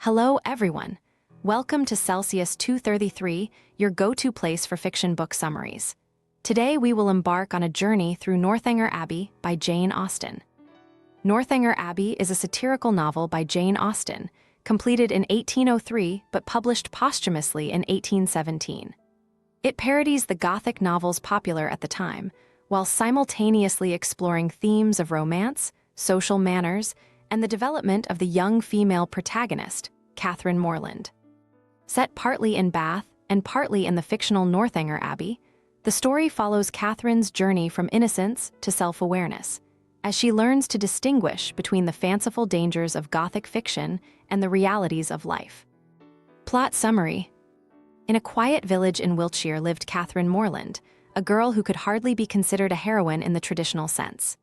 Hello, everyone. Welcome to Celsius 233, your go-to place for fiction book summaries. Today, we will embark on a journey through Northanger Abbey by Jane Austen. Northanger Abbey is a satirical novel by Jane Austen, completed in 1803 but published posthumously in 1817. It parodies the Gothic novels popular at the time, while simultaneously exploring themes of romance, social manners, and the development of the young female protagonist, Catherine Morland. Set partly in Bath and partly in the fictional Northanger Abbey, the story follows Catherine's journey from innocence to self-awareness, as she learns to distinguish between the fanciful dangers of Gothic fiction and the realities of life. Plot summary. In a quiet village in Wiltshire lived Catherine Morland, a girl who could hardly be considered a heroine in the traditional sense.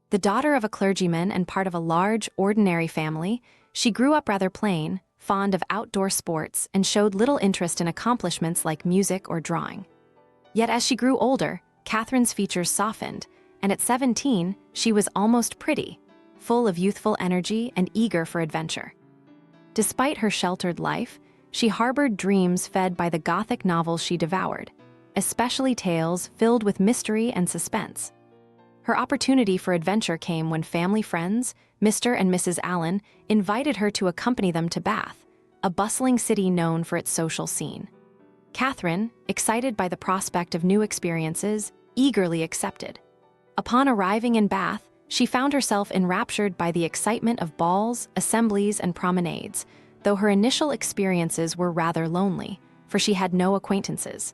The daughter of a clergyman and part of a large, ordinary family, she grew up rather plain, fond of outdoor sports, and showed little interest in accomplishments like music or drawing. Yet as she grew older, Catherine's features softened, and at 17, she was almost pretty, full of youthful energy and eager for adventure. Despite her sheltered life, she harbored dreams fed by the Gothic novels she devoured, especially tales filled with mystery and suspense. Her opportunity for adventure came when family friends, Mr. and Mrs. Allen, invited her to accompany them to Bath, a bustling city known for its social scene. Catherine, excited by the prospect of new experiences, eagerly accepted. Upon arriving in Bath, she found herself enraptured by the excitement of balls, assemblies, and promenades, though her initial experiences were rather lonely, for she had no acquaintances.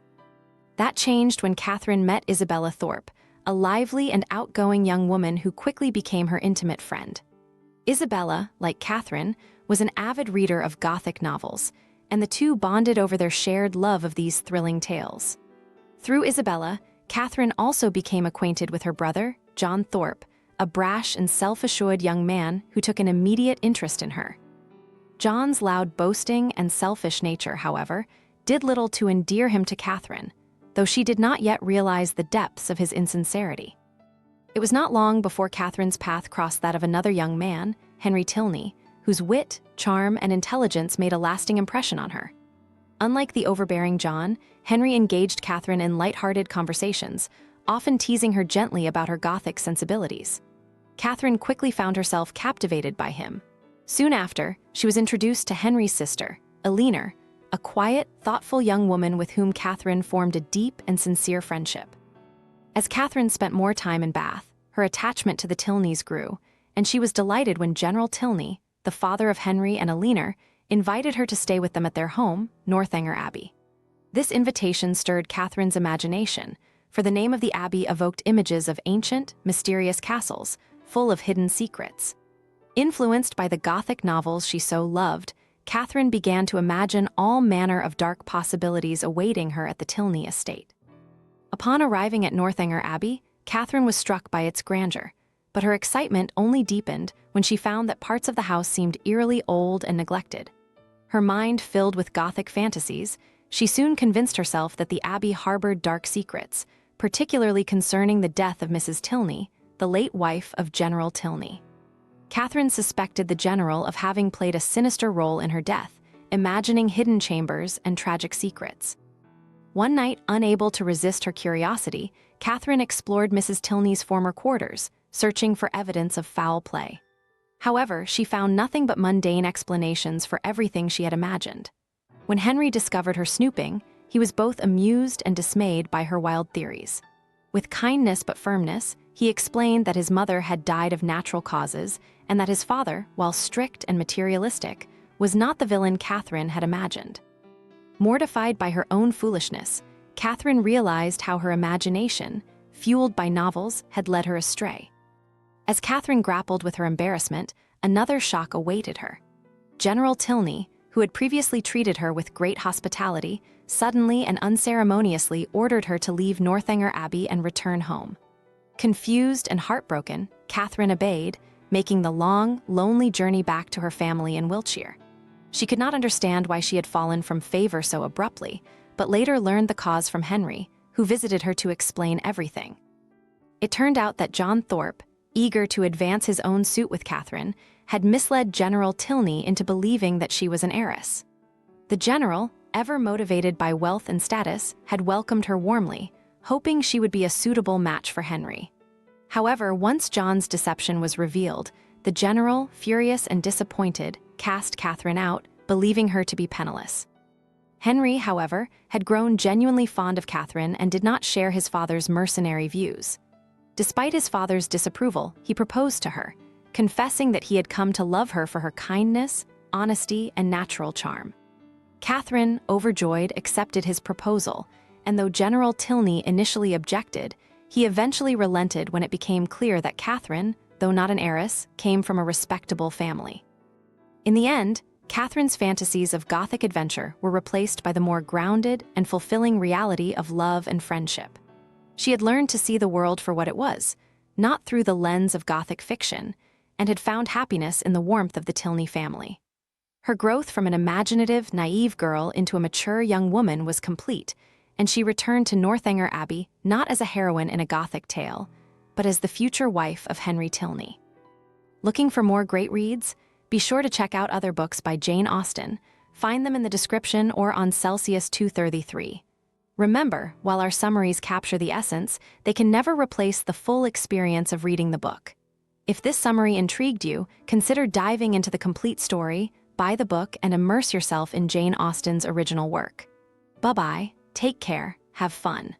That changed when Catherine met Isabella Thorpe, a lively and outgoing young woman who quickly became her intimate friend. Isabella, like Catherine, was an avid reader of Gothic novels, and the two bonded over their shared love of these thrilling tales. Through Isabella, Catherine also became acquainted with her brother, John Thorpe, a brash and self-assured young man who took an immediate interest in her. John's loud boasting and selfish nature, however, did little to endear him to Catherine, though she did not yet realize the depths of his insincerity. It was not long before Catherine's path crossed that of another young man, Henry Tilney, whose wit, charm, and intelligence made a lasting impression on her. Unlike the overbearing John, Henry engaged Catherine in light-hearted conversations, often teasing her gently about her Gothic sensibilities. Catherine quickly found herself captivated by him. Soon after, she was introduced to Henry's sister, Eleanor, a quiet, thoughtful young woman with whom Catherine formed a deep and sincere friendship. As Catherine spent more time in Bath, her attachment to the Tilneys grew, and she was delighted when General Tilney, the father of Henry and Eleanor, invited her to stay with them at their home, Northanger Abbey. This invitation stirred Catherine's imagination, for the name of the abbey evoked images of ancient, mysterious castles, full of hidden secrets. Influenced by the Gothic novels she so loved, Catherine began to imagine all manner of dark possibilities awaiting her at the Tilney estate. Upon arriving at Northanger Abbey, Catherine was struck by its grandeur, but her excitement only deepened when she found that parts of the house seemed eerily old and neglected. Her mind filled with Gothic fantasies, she soon convinced herself that the abbey harbored dark secrets, particularly concerning the death of Mrs. Tilney, the late wife of General Tilney. Catherine suspected the general of having played a sinister role in her death, imagining hidden chambers and tragic secrets. One night, unable to resist her curiosity, Catherine explored Mrs. Tilney's former quarters, searching for evidence of foul play. However, she found nothing but mundane explanations for everything she had imagined. When Henry discovered her snooping, he was both amused and dismayed by her wild theories. With kindness but firmness, he explained that his mother had died of natural causes and that his father, while strict and materialistic, was not the villain Catherine had imagined. Mortified by her own foolishness, Catherine realized how her imagination, fueled by novels, had led her astray. As Catherine grappled with her embarrassment, another shock awaited her. General Tilney, who had previously treated her with great hospitality, suddenly and unceremoniously ordered her to leave Northanger Abbey and return home. Confused and heartbroken, Catherine obeyed, making the long, lonely journey back to her family in Wiltshire. She could not understand why she had fallen from favor so abruptly, but later learned the cause from Henry, who visited her to explain everything. It turned out that John Thorpe, eager to advance his own suit with Catherine, had misled General Tilney into believing that she was an heiress. The general, ever motivated by wealth and status, had welcomed her warmly, hoping she would be a suitable match for Henry. However, once John's deception was revealed, the general, furious and disappointed, cast Catherine out, believing her to be penniless. Henry, however, had grown genuinely fond of Catherine and did not share his father's mercenary views. Despite his father's disapproval, he proposed to her, confessing that he had come to love her for her kindness, honesty, and natural charm. Catherine, overjoyed, accepted his proposal, and though General Tilney initially objected, he eventually relented when it became clear that Catherine, though not an heiress, came from a respectable family. In the end, Catherine's fantasies of Gothic adventure were replaced by the more grounded and fulfilling reality of love and friendship. She had learned to see the world for what it was, not through the lens of Gothic fiction, and had found happiness in the warmth of the Tilney family. Her growth from an imaginative, naive girl into a mature young woman was complete, and she returned to Northanger Abbey not as a heroine in a Gothic tale, but as the future wife of Henry Tilney. Looking for more great reads? Be sure to check out other books by Jane Austen. Find them in the description or on Celsius 233. Remember, while our summaries capture the essence, they can never replace the full experience of reading the book. If this summary intrigued you, consider diving into the complete story, buy the book, and immerse yourself in Jane Austen's original work. Bye-bye, take care, have fun.